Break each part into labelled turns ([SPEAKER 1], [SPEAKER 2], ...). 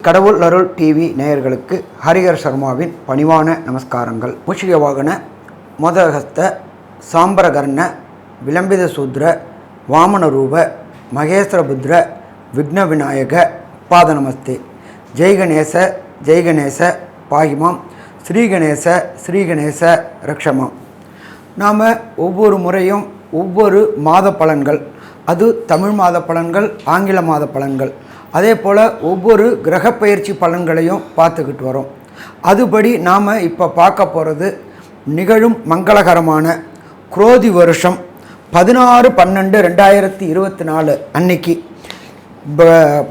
[SPEAKER 1] கடவுள் அருள் டிவி நேயர்களுக்கு ஹரிஹர் சர்மாவின் பணிவான நமஸ்காரங்கள். மூஷிக வாகன மோதகஸ்த சாம்பரகர்ண விளம்பித சூத்ர வாமன ரூப மகேஸ்வரபுத்ர விக்ன விநாயக பாத நமஸ்தே. ஜெய்கணேச ஜெய்கணேச பாகிமாம், ஸ்ரீகணேச ஸ்ரீகணேச ரக்ஷமாம். நாம் ஒவ்வொரு முறையும் ஒவ்வொரு மாத பலன்கள், அது தமிழ் மாத பலன்கள், ஆங்கில மாத பலன்கள், அதே போல் ஒவ்வொரு கிரக பயிற்சி பலன்களையும் பார்த்துக்கிட்டு வரோம். அதுபடி நாம் இப்போ பார்க்க போகிறது நிகழும் மங்களகரமான குரோதி வருஷம் 16/12/2024 அன்னைக்கு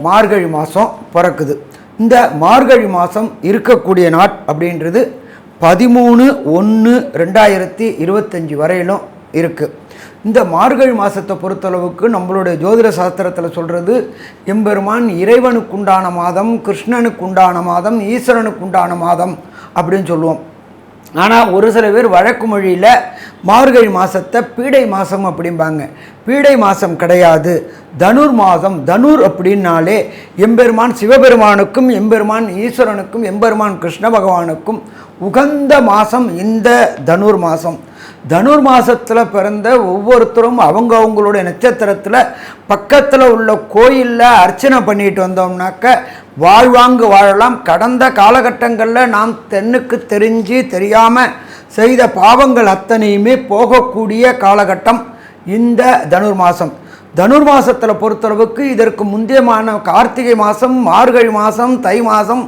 [SPEAKER 1] மார்கழி மாதம் பிறக்குது. இந்த மார்கழி மாதம் இருக்கக்கூடிய நாட் அப்படின்றது 13/1/2025 வரையிலும் இருக்குது. இந்த மார்கழி மாதத்தை பொறுத்தளவுக்கு நம்மளுடைய ஜோதிட சாஸ்திரத்தில் சொல்கிறது, எம்பெருமான் இறைவனுக்குண்டான மாதம், கிருஷ்ணனுக்குண்டான மாதம், ஈஸ்வரனுக்குண்டான மாதம் அப்படின்னு சொல்லுவோம். ஆனால் ஒரு சில பேர் வழக்கு மொழியில் மார்கழி மாதத்தை பீடை மாதம் அப்படிம்பாங்க. பீடை மாதம் கிடையாது, தனுர் மாதம். தனுர் அப்படின்னாலே எம்பெருமான் சிவபெருமானுக்கும் எம்பெருமான் ஈஸ்வரனுக்கும் எம்பெருமான் கிருஷ்ண பகவானுக்கும் உகந்த மாதம் இந்த தனுர் மாதம். தனுர் மாதத்தில் பிறந்த ஒவ்வொருத்தரும் அவங்களுடைய நட்சத்திரத்தில் பக்கத்தில் உள்ள கோயிலில் அர்ச்சனை பண்ணிட்டு வந்தோம்னாக்க வாழ்வாங்கு வாழலாம். கடந்த காலகட்டங்களில் நாம் தென்னுக்கு தெரிஞ்சு தெரியாமல் செய்த பாவங்கள் அத்தனையுமே போகக்கூடிய காலகட்டம் இந்த தனுர் மாதம். தனுர் மாதத்தில் பொறுத்தளவுக்கு இதற்கு முந்தையமான கார்த்திகை மாதம், மார்கழி மாதம், தை மாதம்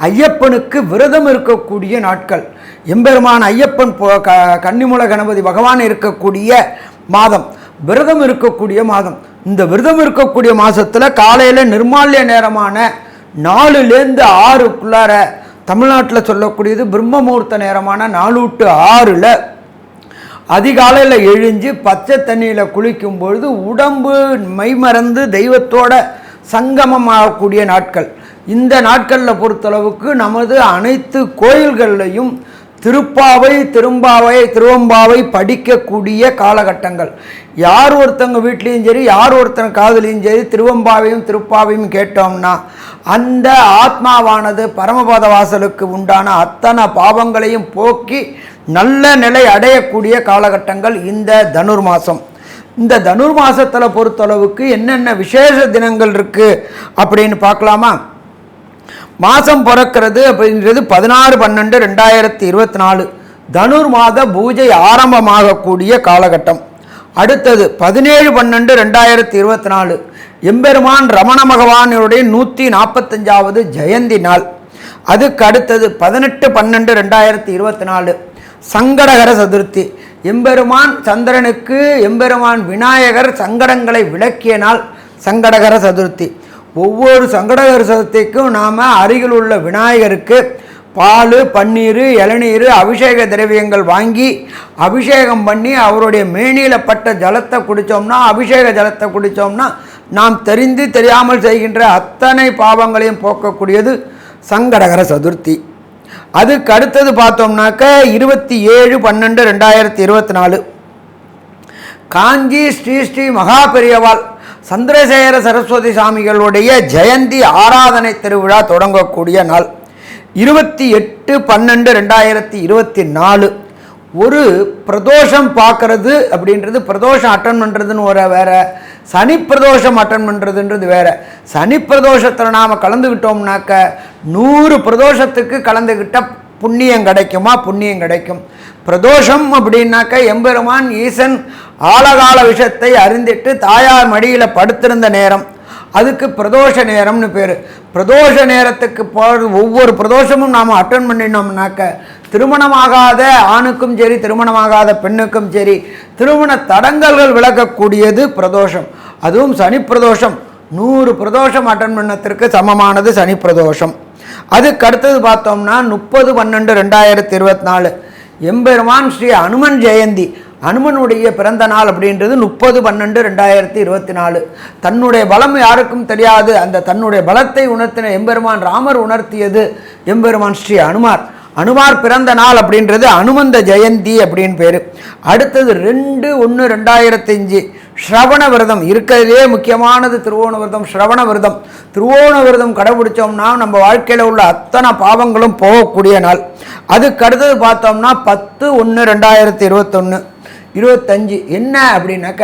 [SPEAKER 1] ஐயப்பனுக்கு விரதம் இருக்கக்கூடிய நாட்கள். எம்பெருமான் ஐயப்பன் கன்னிமூல கணபதி பகவான் இருக்கக்கூடிய மாதம், விரதம் இருக்கக்கூடிய மாதம். இந்த விரதம் இருக்கக்கூடிய மாதத்தில் காலையில் நிர்மால்ய நேரமான 4லேருந்து 6க்குள்ளார, தமிழ்நாட்டில் சொல்லக்கூடியது பிரம்ம முகூர்த்த நேரமான 4 to 6 அதிகாலையில் எழுஞ்சு பச்சை தண்ணியில் குளிக்கும் பொழுது உடம்பு மைமறந்து தெய்வத்தோட சங்கமமாகக்கூடிய நாட்கள். இந்த நாட்களில் பொறுத்தளவுக்கு நமது அனைத்து கோயில்கள்லையும் திருப்பாவை, திருவம்பாவை படிக்கக்கூடிய காலகட்டங்கள். யார் ஒருத்தங்க வீட்லேயும் சரி, யார் ஒருத்தங்க காதலையும் சரி திருவம்பாவையும் திருப்பாவையும் கேட்டோம்னா அந்த ஆத்மாவானது பரமபத வாசலுக்கு உண்டான அத்தனை பாவங்களையும் போக்கி நல்ல நிலை அடையக்கூடிய காலகட்டங்கள் இந்த தனுர் மாதம். இந்த தனுர் மாதத்தில் பொறுத்தளவுக்கு என்னென்ன விசேஷ தினங்கள் இருக்குது அப்படின்னு பார்க்கலாமா? மாதம் பிறக்கிறது அப்படின்றது 16/12/2024 தனுர் மாத பூஜை ஆரம்பமாகக்கூடிய காலகட்டம். அடுத்தது 17/12/2024 எம்பெருமான் ரமண பகவானுடைய 145வது ஜெயந்தி நாள். அதுக்கு அடுத்தது 18/12/2024 சங்கடகர சதுர்த்தி. எம்பெருமான் சந்திரனுக்கு எம்பெருமான் விநாயகர் சங்கடங்களை விளக்கிய நாள் சங்கடகர சதுர்த்தி. ஒவ்வொரு சங்கடகர சதுர்த்திக்கும் நாம் அருகில் உள்ள விநாயகருக்கு பால், பன்னீர், இளநீர், அபிஷேக திரவியங்கள் வாங்கி அபிஷேகம் பண்ணி அவருடைய மேனியில் பட்ட ஜலத்தை குடித்தோம்னா, அபிஷேக ஜலத்தை குடித்தோம்னா நாம் தெரிந்து தெரியாமல் செய்கின்ற அத்தனை பாவங்களையும் போக்கக்கூடியது சங்கடகர சதுர்த்தி. அதுக்கு அடுத்தது பார்த்தோம்னாக்க 27/12/2024 காஞ்சி ஸ்ரீ மகா பெரியவாள் சந்திரசேகர சரஸ்வதி சாமிகளுடைய ஜெயந்தி ஆராதனை திருவிழா தொடங்கக்கூடிய நாள் 28/12/2024. ஒரு பிரதோஷம் பார்க்கறது அப்படின்றது, பிரதோஷம் அட்டன் பண்ணுறதுன்னு ஒரு வேற, சனி பிரதோஷம் அட்டன் பண்ணுறதுன்றது வேற. சனி பிரதோஷத்தில் நாம் கலந்துக்கிட்டோம்னாக்க 100 பிரதோஷத்துக்கு கலந்துக்கிட்ட புண்ணியம் கிடைக்குமா? புண்ணியம் கிடைக்கும். பிரதோஷம் அப்படின்னாக்க எம்பெருமான் ஈசன் ஆழகால விஷத்தை அறிந்திட்டு தாயார் மடியில் படுத்திருந்த நேரம், அதுக்கு பிரதோஷ நேரம்னு பேர். பிரதோஷ நேரத்துக்கு ஒவ்வொரு பிரதோஷமும் நாம் அட்டன் பண்ணினோம்னாக்க திருமணமாகாத ஆணுக்கும் சரி, திருமணமாகாத பெண்ணுக்கும் சரி திருமண தடங்கல்கள் விளக்கக்கூடியது பிரதோஷம். அதுவும் சனி பிரதோஷம் 100 பிரதோஷம் அட்டன் பண்ணத்திற்கு சமமானது சனி பிரதோஷம். அதுக்கு அடுத்தது பார்த்தோம்னா 30/12/2024 எம்பெருமான் ஸ்ரீ அனுமன் ஜெயந்தி. அனுமனுடைய பிறந்த நாள் அப்படின்றது 30/12/2024. தன்னுடைய பலம் யாருக்கும் தெரியாது, அந்த தன்னுடைய பலத்தை உணர்த்தின எம்பெருமான் ராமர் உணர்த்தியது எம்பெருமான் ஸ்ரீ அனுமார் பிறந்த நாள் அப்படின்றது அனுமந்த ஜெயந்தி அப்படின்னு பேர். அடுத்தது 2/1/2005 ஸ்ரவண விரதம் இருக்கிறதுலே முக்கியமானது திருவோண விரதம். ஸ்ரவண விரதம், திருவோண விரதம் கடைபிடிச்சோம்னா நம்ம வாழ்க்கையில் உள்ள அத்தனை பாவங்களும் போகக்கூடிய நாள். அதுக்கு அடுத்தது பார்த்தோம்னா 10/1/2021 25 என்ன அப்படின்னாக்க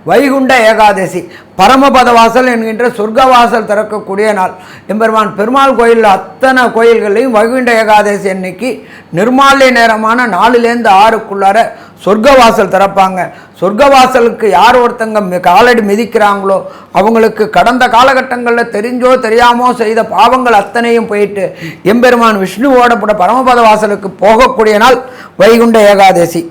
[SPEAKER 1] வைகுண்ட ஏகாதசி, பரமபத வாசல் என்கின்ற சொர்க்கவாசல் திறக்கக்கூடிய நாள். எம்பெருமான் பெருமாள் கோயிலில் அத்தனை கோயில்களையும் வைகுண்ட ஏகாதசி அன்னைக்கு நிர்மால்ய நேரமான 4லேருந்து 6க்குள்ளார சொர்க்கவாசல் திறப்பாங்க. சொர்க்கவாசலுக்கு யார் ஒருத்தங்க காலடி மிதிக்கிறாங்களோ அவங்களுக்கு கடந்த காலகட்டங்களில் தெரிஞ்சோ தெரியாமோ செய்த பாவங்கள் அத்தனையும் போயிட்டு எம்பெருமான் விஷ்ணுவோட பரமபத வாசலுக்கு போகக்கூடிய நாள் வைகுண்ட ஏகாதசி.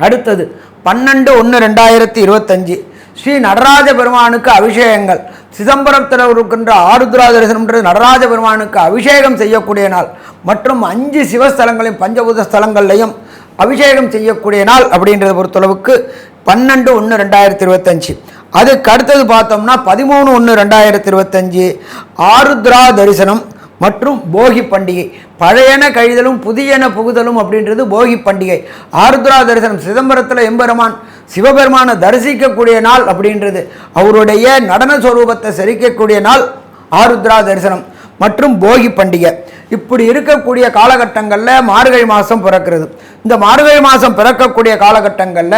[SPEAKER 1] அடுத்தது 12/1/2025 ஸ்ரீ நடராஜ பெருமானுக்கு அபிஷேகங்கள். சிதம்பரத்தில் இருக்கின்ற ஆருத்ரா தரிசனம்ன்றது நடராஜ பெருமானுக்கு அபிஷேகம் செய்யக்கூடிய நாள். மற்றும் 5 சிவஸ்தலங்களையும் பஞ்சபூத ஸ்தலங்கள்லையும் அபிஷேகம் செய்யக்கூடிய நாள் அப்படின்றத பொறுத்தளவுக்கு 12/1/2025. அதுக்கு அடுத்தது பார்த்தோம்னா 13/1/2025 ஆருத்ரா தரிசனம் மற்றும் போகி பண்டிகை. பழையன கழிதலும் புதியன புகுதலும் அப்படின்றது போகி பண்டிகை. ஆருத்ரா தரிசனம், சிதம்பரத்தில் எம்பெருமான் சிவபெருமானை தரிசிக்கக்கூடிய நாள் அப்படின்றது, அவருடைய நடன ஸ்வரூபத்தை செரிக்கக்கூடிய நாள் ஆருத்ரா தரிசனம் மற்றும் போகி பண்டிகை. இப்படி இருக்கக்கூடிய காலகட்டங்களில் மார்கழி மாதம் பிறக்கிறது. இந்த மார்கழி மாதம் பிறக்கக்கூடிய காலகட்டங்களில்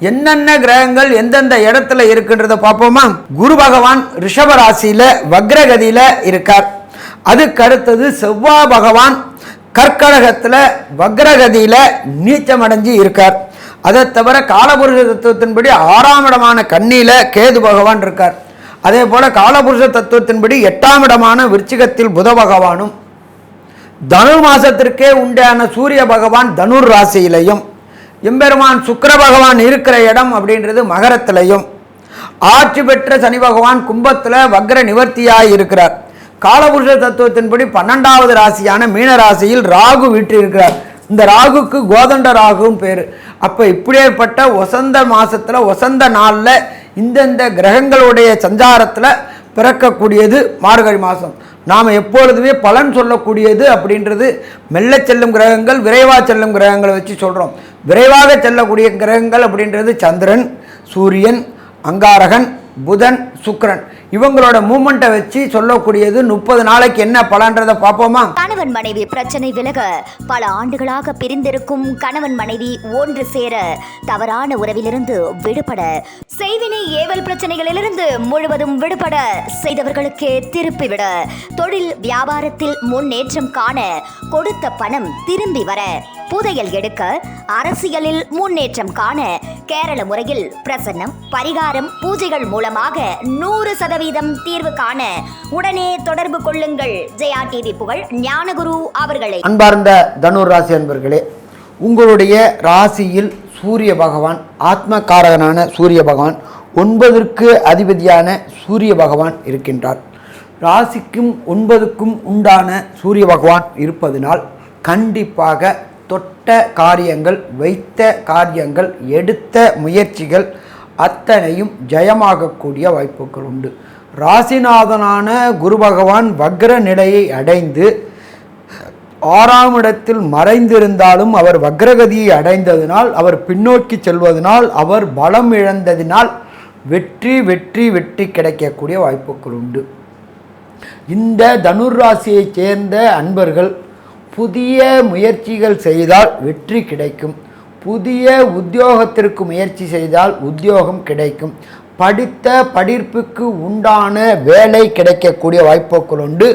[SPEAKER 1] என்னென்ன கிரகங்கள் எந்தெந்த இடத்துல இருக்குன்றதை பார்ப்போமா. குரு பகவான் ரிஷப ராசியில் வக்ரகதியில் இருக்கார். அதுக்கு அடுத்தது செவ்வாய் பகவான் கர்க்கடகத்தில் வக்ரகதியில் நீச்சமடைஞ்சு இருக்கார். அதை தவிர காலபுருஷ தத்துவத்தின்படி 6ஆம் இடமான கன்னியில் கேது பகவான் இருக்கார். அதே போல் காலபுருஷ தத்துவத்தின்படி 8ஆம் இடமான விருச்சிகத்தில் புத பகவானும், தனுர் மாசத்திற்கே உண்டான சூரிய பகவான் தனுர் ராசியிலையும், எம்பெருமான் சுக்கிர பகவான் இருக்கிற இடம் அப்படின்றது மகரத்திலையும், ஆட்சி பெற்ற சனி பகவான் கும்பத்தில் வக்ர நிவர்த்தியாய் இருக்கிறார். காலபுருஷ தத்துவத்தின்படி 12வது ராசியான மீன ராசியில் ராகு வீற்றிருக்கிறார். இந்த ராகுக்கு கோதண்ட ராகுவும் பேர். அப்போ இப்படியேற்பட்ட வசந்த மாசத்தில் வசந்த நாளில் இந்தந்த கிரகங்களுடைய சஞ்சாரத்தில் பிறக்கக்கூடியது மார்கழி மாதம். நாம் எப்பொழுதுமே பலன் சொல்லக்கூடியது அப்படின்றது மெல்ல செல்லும் கிரகங்கள், விரைவாக செல்லும் கிரகங்களை வச்சு சொல்கிறோம். விரைவாக செல்லக்கூடிய கிரகங்கள் அப்படின்றது சந்திரன், சூரியன், அங்காரகன், புதன், சுக்கிரன். இவங்களோட மூமெண்ட்டை வச்சு சொல்லக்கூடியது 30 நாளைக்கு என்ன பலன்றதை பார்ப்போமா.
[SPEAKER 2] கணவன் மனைவி பிரச்சனை விலக, பல ஆண்டுகளாக பிரிந்திருக்கும் கணவன் மனைவி ஒன்று சேர, தவறான உறவிலிருந்து விடுபட, செய்வினை ஏவல் பிரச்சனைகளிலிருந்து முழுவதும் விடுபட, செய்தவர்களுக்கே திருப்பிவிட, தொழில் வியாபாரத்தில் முன்னேற்றம் காண, கொடுத்த பணம் திரும்பி வர, புதையல் எடுக்க, அரசியலில் முன்னேற்றம் காண, கேரள முறையில் பிரசன்னம், பரிகாரம், பூஜைகள் மூலமாக 100% தீர்வு காண உடனே தொடர்பு கொள்ளுங்கள். ஜெயா டிவி புகழ் ஞானகுரு அவர்களை.
[SPEAKER 1] அன்பார்ந்த தனுர் ராசி அன்பர்களே, உங்களுடைய ராசியில் சூரிய பகவான், ஆத்மகாரகனான சூரிய பகவான், 9ற்கு அதிபதியான சூரிய பகவான் இருக்கின்றார். ராசிக்கும் 9க்கும் உண்டான சூரிய பகவான் இருப்பதனால் கண்டிப்பாக தொட்ட காரியங்கள், வைத்த காரியங்கள், எடுத்த முயற்சிகள் அத்தனையும் ஜெயமாகக்கூடிய வாய்ப்புகள் உண்டு. ராசிநாதனான குரு பகவான் வக்ர நிலையை அடைந்து 6ஆம் இடத்தில் மறைந்திருந்தாலும் அவர் வக்ரகதியை அடைந்ததினால், அவர் பின்னோக்கி செல்வதனால், அவர் பலம் இழந்ததினால் வெற்றி வெற்றி வெற்றி கிடைக்கக்கூடிய வாய்ப்புகள் உண்டு. இந்த தனுர் ராசியை சேர்ந்த அன்பர்கள் புதிய முயற்சிகள் செய்தால் வெற்றி கிடைக்கும். புதிய உத்தியோகத்திற்கு முயற்சி செய்தால் உத்தியோகம் கிடைக்கும். படித்த படிப்புக்கு உண்டான வேலை கிடைக்கக்கூடிய வாய்ப்புகள் உண்டு.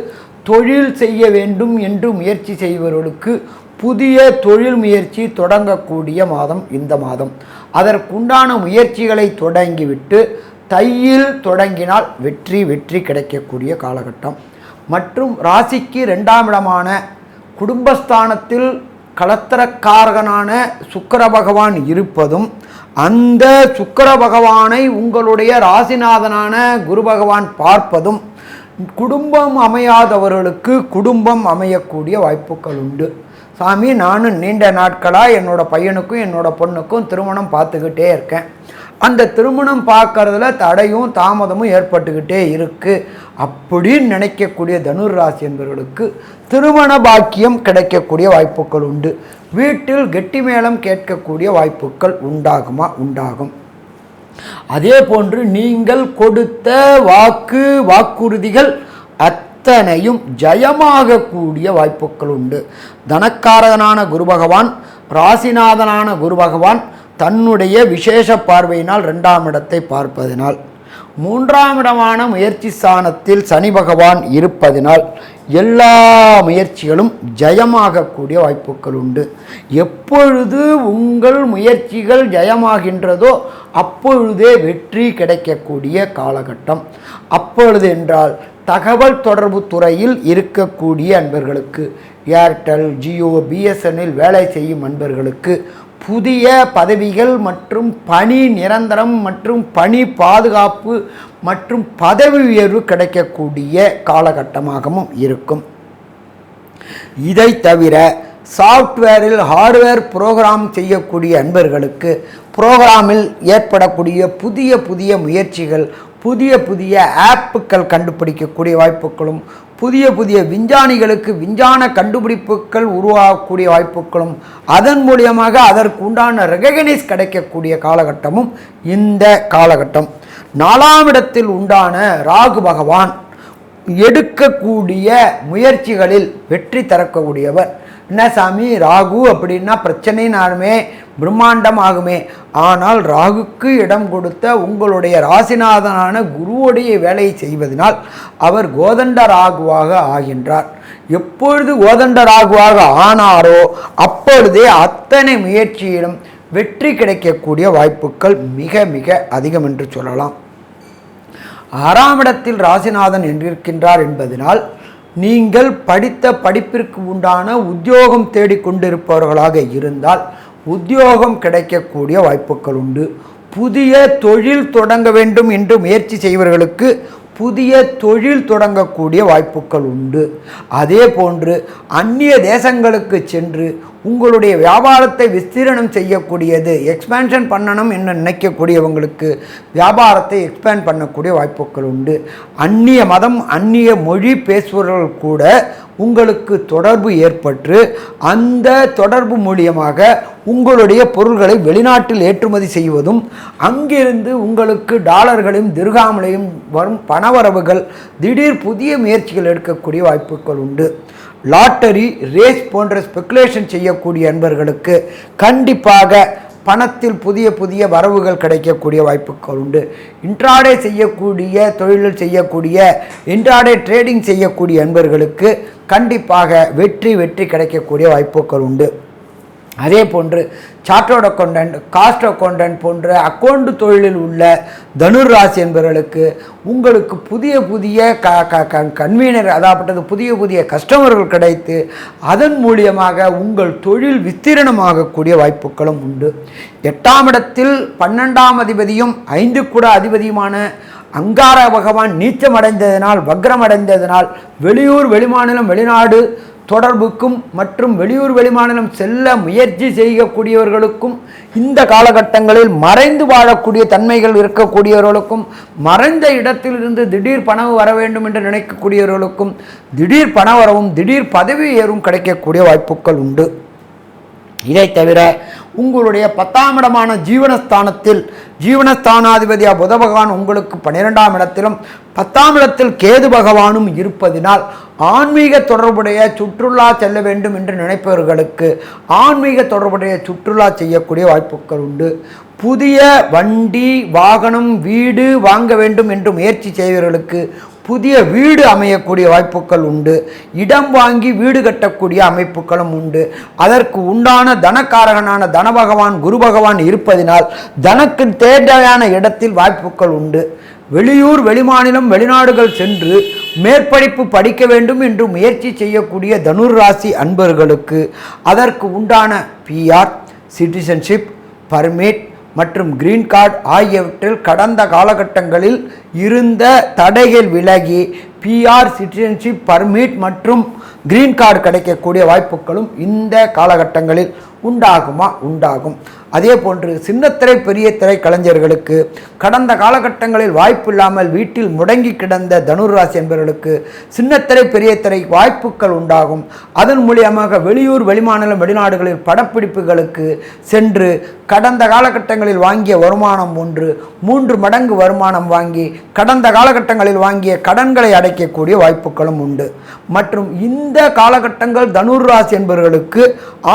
[SPEAKER 1] தொழில் செய்ய வேண்டும் என்று முயற்சி செய்பவர்களுக்கு புதிய தொழில் முயற்சி தொடங்கக்கூடிய மாதம் இந்த மாதம். அதற்குண்டான முயற்சிகளை தொடங்கிவிட்டு தையில் தொடங்கினால் வெற்றி வெற்றி கிடைக்கக்கூடிய காலகட்டம். மற்றும் ராசிக்கு 2ஆம் இடமான குடும்பஸ்தானத்தில் கலத்திரக்காரகனான சுக்கிர பகவான் இருப்பதும், அந்த சுக்கிர பகவானை உங்களுடைய ராசிநாதனான குரு பகவான் பார்ப்பதும், குடும்பம் அமையாதவர்களுக்கு குடும்பம் அமையக்கூடிய வாய்ப்புகள் உண்டு. சாமி, நானும் நீண்ட நாட்களாக என்னோட பையனுக்கும் என்னோட பொண்ணுக்கும் திருமணம் பார்த்துக்கிட்டே இருக்கேன். அந்த திருமணம் பார்க்கறதுல தடையும் தாமதமும் ஏற்பட்டுக்கிட்டே இருக்குது அப்படின்னு நினைக்கக்கூடிய தனுர் ராசி என்பவர்களுக்கு திருமண பாக்கியம் கிடைக்கக்கூடிய வாய்ப்புகள் உண்டு. வீட்டில் கெட்டி மேளம் கேட்கக்கூடிய வாய்ப்புகள் உண்டாகுமா? உண்டாகும். அதே போன்று நீங்கள் கொடுத்த வாக்குறுதிகள் அத்தனையும் ஜெயமாக கூடிய வாய்ப்புகள் உண்டு. தனக்காரகனான குரு பகவான், ராசிநாதனான குரு பகவான் தன்னுடைய விசேஷ பார்வையினால் 2ஆம் இடத்தை பார்ப்பதினால், 3ஆம் இடமான முயற்சி ஸ்தானத்தில் சனி பகவான் இருப்பதினால் எல்லா முயற்சிகளும் ஜெயமாகக்கூடிய வாய்ப்புகள் உண்டு. எப்பொழுது உங்கள் முயற்சிகள் ஜெயமாகின்றதோ அப்பொழுதே வெற்றி கிடைக்கக்கூடிய காலகட்டம். அப்பொழுது என்றால் தகவல் தொடர்பு துறையில் இருக்கக்கூடிய அன்பர்களுக்கு, ஏர்டெல், ஜியோ, பிஎஸ்என்எல் வேலை செய்யும் அன்பர்களுக்கு புதிய பதவிகள் மற்றும் பணி நிரந்தரம் மற்றும் பணி பாதுகாப்பு மற்றும் பதவி உயர்வு கிடைக்கக்கூடிய காலகட்டமாகவும் இருக்கும். இதை தவிர சாஃப்ட்வேரில் ஹார்ட்வேர் ப்ரோக்ராம் செய்யக்கூடிய அன்பர்களுக்கு ப்ரோக்ராமில் ஏற்படக்கூடிய புதிய புதிய முயற்சிகள், புதிய புதிய ஆப்புக்கள் கண்டுபிடிக்கக்கூடிய வாய்ப்புகளும், புதிய புதிய விஞ்ஞானிகளுக்கு விஞ்ஞான கண்டுபிடிப்புகள் உருவாகக்கூடிய வாய்ப்புகளும், அதன் மூலியமாக அதற்கு உண்டான ரெகக்னைஸ் கிடைக்கக்கூடிய காலகட்டமும் இந்த காலகட்டம். 4ஆம் இடத்தில் உண்டான ராகு பகவான் எடுக்கக்கூடிய முயற்சிகளில் வெற்றி தரக்கூடியவர். என்ன சாமி, ராகு அப்படின்னா பிரச்சனைனாலுமே பிரம்மாண்டம் ஆகுமே. ஆனால் ராகுக்கு இடம் கொடுத்த உங்களுடைய ராசிநாதனான குருவுடைய வேலையை செய்வதனால் அவர் கோதண்ட ராகுவாக ஆகின்றார். எப்பொழுது கோதண்ட ராகுவாக ஆனாரோ அப்பொழுதே அத்தனை முயற்சியிலும் வெற்றி கிடைக்கக்கூடிய வாய்ப்புகள் மிக மிக அதிகம் என்று சொல்லலாம். 6ஆம் இடத்தில் ராசிநாதன் என்றிருக்கின்றார் என்பதனால் நீங்கள் படித்த படிப்பிற்கு உண்டான உத்தியோகம் தேடிக்கொண்டிருப்பவர்களாக இருந்தால் உத்தியோகம் கிடைக்கக்கூடிய வாய்ப்புகள் உண்டு. புதிய தொழில் தொடங்க வேண்டும் என்று முயற்சி செய்வர்களுக்கு புதிய தொழில் தொடங்கக்கூடிய வாய்ப்புகள் உண்டு. அதே போன்று அந்நிய தேசங்களுக்கு சென்று உங்களுடைய வியாபாரத்தை விஸ்தீரணம் செய்யக்கூடியது, எக்ஸ்பேன்ஷன் பண்ணணும் என்று நினைக்கக்கூடியவங்களுக்கு வியாபாரத்தை எக்ஸ்பேண்ட் பண்ணக்கூடிய வாய்ப்புகள் உண்டு. அந்நிய மதம், அந்நிய மொழி பேசுபவர்கள் கூட உங்களுக்கு தொடர்பு ஏற்பட்டு அந்த தொடர்பு மூலியமாக உங்களுடைய பொருள்களை வெளிநாட்டில் ஏற்றுமதி செய்வதும், அங்கிருந்து உங்களுக்கு டாலர்களையும் திர்ஹாம்களையும் வரும் பணவரவுகள், திடீர் புதிய முயற்சிகள் எடுக்கக்கூடிய வாய்ப்புகள் உண்டு. லாட்டரி, ரேஸ் போன்ற ஸ்பெகுலேஷன் செய்யக்கூடிய அன்பர்களுக்கு கண்டிப்பாக பணத்தில் புதிய புதிய வரவுகள் கிடைக்கக்கூடிய வாய்ப்புகள் உண்டு. இன்ட்ராடே செய்யக்கூடிய, தொழிலில் செய்யக்கூடிய, இன்ட்ராடே ட்ரேடிங் செய்யக்கூடிய அன்பர்களுக்கு கண்டிப்பாக வெற்றி கிடைக்கக்கூடிய வாய்ப்புகள் உண்டு. அதே போன்று சார்ட்டர்ட் அக்கௌண்டன்ட், காஸ்ட் அக்கௌண்டன்ட் போன்ற அக்கௌண்ட் தொழிலில் உள்ள தனுர் ராசி என்பவர்களுக்கு உங்களுக்கு புதிய புதிய கன்வீனர், அதாவது புதிய புதிய கஸ்டமர்கள் கிடைத்து அதன் மூலியமாக உங்கள் தொழில் விஸ்தீரணமாகக்கூடிய வாய்ப்புகளும் உண்டு. 8ஆம் இடத்தில் 12ஆம் அதிபதியும் 5 கூட அதிபதியுமான அங்கார பகவான் நீச்சமடைந்ததனால், வக்ரமடைந்ததனால் வெளியூர், வெளிமாநிலம், வெளிநாடு தொடர்புக்கும் மற்றும் வெளியூர் வெளிமாநிலம் செல்ல முயற்சி செய்யக்கூடியவர்களுக்கும், இந்த காலகட்டங்களில் மறைந்து வாழக்கூடிய தன்மைகள் இருக்கக்கூடியவர்களுக்கும், மறைந்த இடத்திலிருந்து திடீர் பணம் வர வேண்டும் என்று நினைக்கக்கூடியவர்களுக்கும் திடீர் பண வரவும் திடீர் பதவி உயர்வும் கிடைக்கக்கூடிய வாய்ப்புகள் உண்டு. இதை தவிர உங்களுடைய 10ஆம் இடமான ஜீவனஸ்தானத்தில் ஜீவனஸ்தானாதிபதியா புத பகவான் உங்களுக்கு 12ஆம் இடத்திலும் 10ஆம் இடத்தில் கேது பகவானும் இருப்பதினால் ஆன்மீக தொடர்புடைய சுற்றுலா செல்ல வேண்டும் என்று நினைப்பவர்களுக்கு ஆன்மீக தொடர்புடைய சுற்றுலா செய்யக்கூடிய வாய்ப்புகள் உண்டு. புதிய வண்டி, வாகனம், வீடு வாங்க வேண்டும் என்று முயற்சி செய்வர்களுக்கு புதிய வீடு அமையக்கூடிய வாய்ப்புகள் உண்டு. இடம் வாங்கி வீடு கட்டக்கூடிய அமைப்புகளும் உண்டு. அதற்கு உண்டான தனக்காரகனான தன பகவான் குரு பகவான் இருப்பதினால் தனக்கு தேவையான இடத்தில் வாய்ப்புகள் உண்டு. வெளியூர், வெளிமாநிலம், வெளிநாடுகள் சென்று மேற்படிப்பு படிக்க வேண்டும் என்று முயற்சி செய்யக்கூடிய தனுர் ராசி அன்பர்களுக்கு அதற்கு உண்டான PR, சிட்டிசன்ஷிப், பர்மிட் மற்றும் கிரீன் கார்டு ஆகியவற்றில் கடந்த காலகட்டங்களில் இருந்த தடைகள் விலகி PR, சிட்டிசன்ஷிப், பர்மிட் மற்றும் கிரீன் கார்டு கிடைக்கக்கூடிய வாய்ப்புகளும் இந்த காலகட்டங்களில் உண்டாகும். அதே போன்று சின்னத்திரை பெரிய திரை கலைஞர்களுக்கு கடந்த காலகட்டங்களில் வாய்ப்பில்லாமல் வீட்டில் முடங்கி கிடந்த தனுராசி என்பவர்களுக்கு சின்னத்திரை பெரிய திரை வாய்ப்புகள் உண்டாகும். அதன் மூலியமாக வெளியூர் வெளிமாநிலம் வெளிநாடுகளில் படப்பிடிப்புகளுக்கு சென்று கடந்த காலகட்டங்களில் வாங்கிய வருமானம் 3 மடங்கு வருமானம் வாங்கி கடந்த காலகட்டங்களில் வாங்கிய கடன்களை அடைக்கக்கூடிய வாய்ப்புகளும் உண்டு. மற்றும் இந்த காலகட்டங்கள் தனுராசி என்பவர்களுக்கு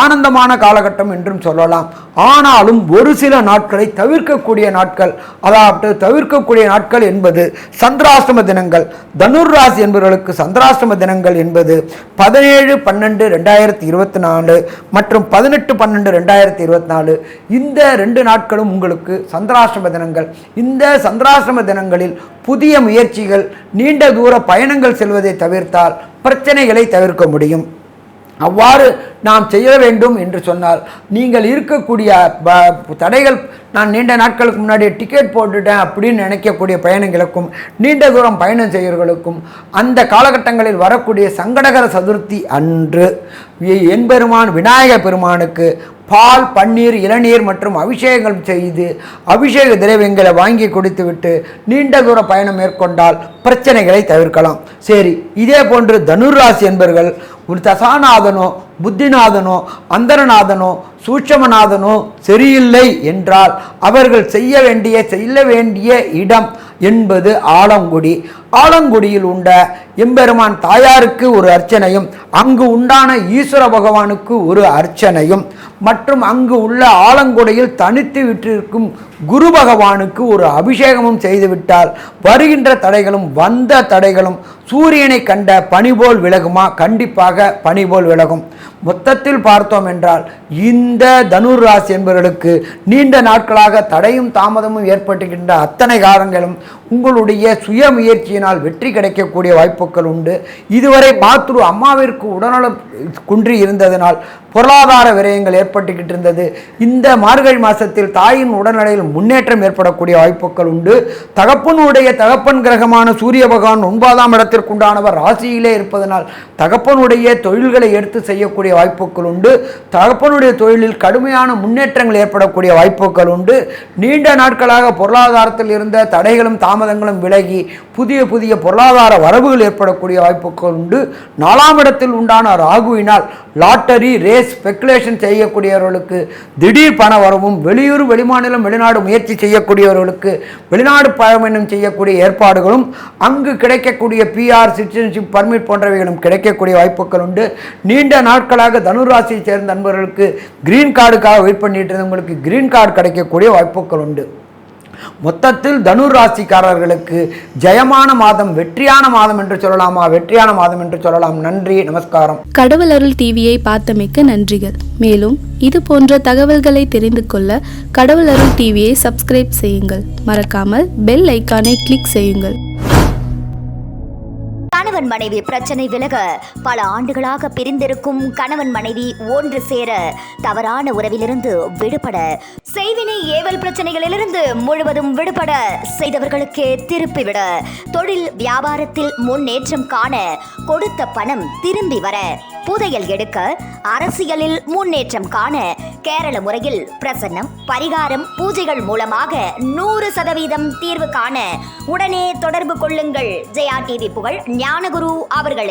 [SPEAKER 1] ஆனந்தமான காலகட்டம் என்றும் சொல்லலாம். ஆனாலும் ஒரு சில நாட்களை தவிர்க்கக்கூடிய நாட்கள், அதாவது தவிர்க்கக்கூடிய நாட்கள் என்பது சந்திராஷ்டம தினங்கள். தனுராசி என்பவர்களுக்கு சந்திராஷ்டம தினங்கள் என்பது 17/12/2024 மற்றும் 18/12/2024. இந்த 2 நாட்களும் உங்களுக்கு சந்திராஷ்டம தினங்கள். இந்த சந்திராஷ்டம தினங்களில் புதிய முயற்சிகள், நீண்ட தூர பயணங்கள் செல்வதை தவிர்த்தால் பிரச்சனைகளை தவிர்க்க முடியும். அவ்வாறு நாம் செய்ய வேண்டும் என்று சொன்னால் நீங்கள் இருக்கக்கூடிய தடைகள், நான் நீண்ட நாட்களுக்கு முன்னாடி டிக்கெட் போட்டுட்டேன் அப்படின்னு நினைக்கக்கூடிய பயணங்களுக்கும் நீண்ட தூரம் பயணம் செய்கிறவர்களுக்கும் அந்த காலகட்டங்களில் வரக்கூடிய சங்கடகர சதுர்த்தி அன்று எம்பெருமான் விநாயக பெருமானுக்கு பால், பன்னீர், இளநீர் மற்றும் அபிஷேகம் செய்து அபிஷேக திரவியங்களை வாங்கி கொடுத்துவிட்டு நீண்ட தூர பயணம் மேற்கொண்டால் பிரச்சனைகளை தவிர்க்கலாம். சரி, இதே போன்று தனுராசி என்பவர்கள் ஒரு தசாநாதனோ புத்திநாதனோ அந்தரநாதனோ சூட்சமநாதனோ சரியில்லை என்றால் அவர்கள் செய்ய வேண்டிய இடம் என்பது ஆலங்குடி. ஆலங்குடியில் உண்ட எம்பெருமான் தாயாருக்கு ஒரு அர்ச்சனையும், அங்கு உண்டான ஈஸ்வர பகவானுக்கு ஒரு அர்ச்சனையும், மற்றும் அங்கு உள்ள ஆலங்குடியில் தனித்து விட்டிருக்கும் குரு பகவானுக்கு ஒரு அபிஷேகமும் செய்துவிட்டால் வருகின்ற தடைகளும் வந்த தடைகளும் சூரியனை கண்ட பனி போல் விலகுமா? கண்டிப்பாக பனி போல் விலகும். மொத்தத்தில் பார்த்தோம் என்றால் இந்த தனுர் ராசி என்பவர்களுக்கு நீண்ட நாட்களாக தடையும் தாமதமும் ஏற்பட்டுகின்ற அத்தனை காரணங்களும் உங்களுடைய சுய முயற்சியினால் வெற்றி கிடைக்கக்கூடிய வாய்ப்புகள் உண்டு. இதுவரை மாத்ரு அம்மாவிற்கு உடல்நலம் குன்றி இருந்ததனால் பொருளாதார விரயங்கள் ஏற்பட்டுக்கிட்டு இருந்தது. இந்த மார்கழி மாதத்தில் தாயின் உடல்நிலையில் முன்னேற்றம் ஏற்படக்கூடிய வாய்ப்புகள் உண்டு. தகப்பன் கிரகமான சூரிய பகவான் 9ஆம் இடத்திற்குண்டானவர் ராசியிலே இருப்பதனால் தகப்பனுடைய தொழில்களை எடுத்து செய்யக்கூடிய வாய்ப்புகள் உண்டு. தகப்பனுடைய தொழிலில் கடுமையான முன்னேற்றங்கள் ஏற்படக்கூடிய வாய்ப்புகள் உண்டு. நீண்ட நாட்களாக பொருளாதாரத்தில் இருந்த தடைகளும் தாமதங்களும் விலகி புதிய பொருளாதார வரவுகள் ஏற்படக்கூடிய வாய்ப்புகள் உண்டு. 4ஆம் இடத்தில் உண்டான ராகுவினால் லாட்டரி, ரேஸ், ஸ்பெகுலேஷன் செய்யக்கூடியவர்களுக்கு திடீர் பண வரவும், வெளியூர் வெளிமாநிலம் வெளிநாடு முயற்சி செய்யக்கூடியவர்களுக்கு வெளிநாடு பயணம் செய்யக்கூடிய ஏற்பாடுகளும், அங்கு கிடைக்கக்கூடிய பிஆர், சிட்டிசன்ஷிப் பர்மிட் போன்றவைகளும் கிடைக்கக்கூடிய வாய்ப்புகள் உண்டு. நீண்ட நாட்களாக தனுராசியை சேர்ந்த நண்பர்களுக்கு கிரீன் கார்டுக்காக வெயிட் பண்ணிட்டு இருந்தவங்களுக்கு கிரீன் கார்டு கிடைக்கக்கூடிய வாய்ப்புகள் உண்டு. மொத்தத்தில் தனுர் ராசிக்காரர்களுக்கு ஜெயமான மாதம், வெற்றியான மாதம் என்று சொல்லலாமா? வெற்றியான மாதம் என்று சொல்லலாம். நன்றி, நமஸ்காரம்.
[SPEAKER 3] கடவுள் அருள் டிவியை பார்த்தமைக்க நன்றிகள். மேலும் இது போன்ற தகவல்களை தெரிந்து கொள்ள கடவுள் அருள் டிவியை சப்ஸ்கிரைப் செய்யுங்கள். மறக்காமல் பெல் ஐக்கானை கிளிக் செய்யுங்கள்.
[SPEAKER 2] கணவன் மனைவி பிரச்சனை விலக பல ஆண்டுகளாக பிரிந்திருக்கும் கணவன் மனைவி ஒன்று சேர, தவறான உறவிலிருந்து விடுபட, செய்வினை ஏவல் பிரச்சனைகளிலிருந்து முழுவதும் விடுபட, செய்தவர்களுக்கே திருப்பிவிட, தொழில் வியாபாரத்தில் முன்னேற்றம் காண, கொடுத்த பணம் திரும்பி வர, புதையல் எடுக்க, அரசியலில் முன்னேற்றம் காண, கேரள முறையில் பிரசன்னம், பரிகாரம், பூஜைகள் மூலமாக 100% தீர்வு காண உடனே தொடர்பு கொள்ளுங்கள். ஜெயா டிவி புகழ் ஞானகுரு அவர்களை.